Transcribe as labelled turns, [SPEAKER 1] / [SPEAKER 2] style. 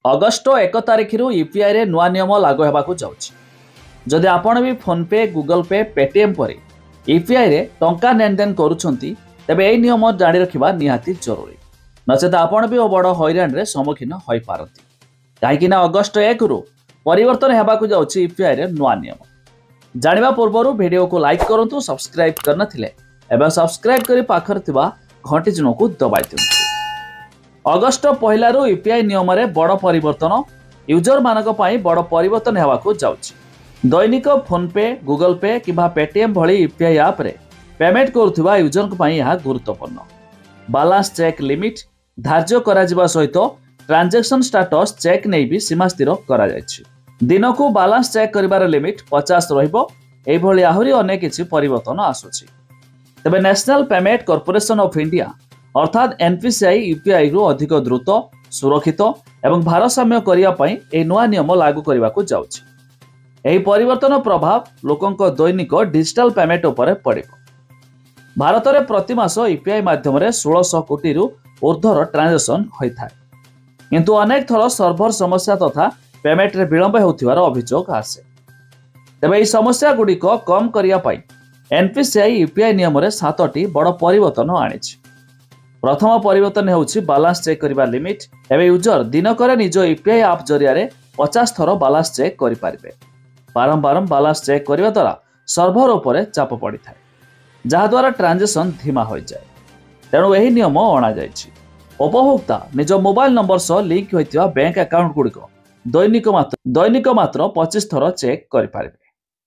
[SPEAKER 1] August 1 तारिख UPI रे नुआ नियम लागू होगाक जाउछि। जदि आपण भी फोनपे गूगल पे पेटीएम पर यूपीआई रे टंका लेनदेन करुछंती तेबे एही नियम जानि रखिबा निहाती जरूरी। नचेत आपण भी बड़ हैरान रे सम्मुखीन होई पारती। काहेकि अगस्ट 1 रु परिवर्तन होगाक जाउछि यूपीआई रे नुआ नियम। जानिबा पूर्वरु वीडियो को लाइक करंतु, सब्सक्राइब करना थिले एबे सब्सक्राइब करी पाखर थिबा घंटी चिन्ह को दबाइ दियंतु। अगस्ट 1 रु यूपीआई नियम रे बड़ परिवर्तन यूजर मानक पई बड़ परिवर्तन होगाक जाउछि। दैनिक फोनपे गूगल पे किबा पेटीएम भली यूपीआई ऐप रे पेमेंट करुथिबा यूजर पई यह गुरुत्वपूर्ण। बैलेंस चेक लिमिट धार्य करा जिबा सहित ट्रांजैक्शन स्टेटस चेक नै भी सीमा स्थिर करा जायछि। दिन को बैलेंस चेक करिबार लिमिट 50 रहिबो। एही भली आहुरी अनेक किछि परिवर्तन आसुछि। तबे national payment corporation of India अर्थात एनपीसीआई यूपीआई रु अधिक द्रुत सुरक्षित एवं भारसाम्य करिया पई ए नुआ नियम लागू करबाक जाउछि। एही परिवर्तन प्रभाव लोकंक दैनिक डिजिटल पेमेंट उपरे पड़िबो। भारत में प्रति मास यूपीआई माध्यम रे 1600 कोटी रु ऊर्ध्वर ट्रांजैक्शन होइथाय। किंतु अनेक थर सर्भर समस्या तथा पेमेंट रे विलंब हेउथिबार अभियोग आसे। तबे एही समस्या गुडिक कम करिया पई एनपीसीआई यूपीआई नियम रे 7टी बड़ परिवर्तन आनिछि। प्रथम परिवर्तन होउछि बैलेंस चेक करिबा लिमिट। एबे यूजर दिनकर निज यूपीआई ऐप जरिया रे 50 थर बैलेंस चेक करि पारिबे। बारंबार बैलेंस चेक करिबा द्वारा सर्भर उपरे चाप पड़ि थाए, जहा द्वारा ट्रांजैक्शन धीमा हो जाए। तेणु एही नियम अणा जायछि। उपभोक्ता निज मोबाइल नंबर सह लिंक होइतिबा बैंक अकाउंट गुडिक दैनिक मात्र 25 थर चेक करि पारिबे।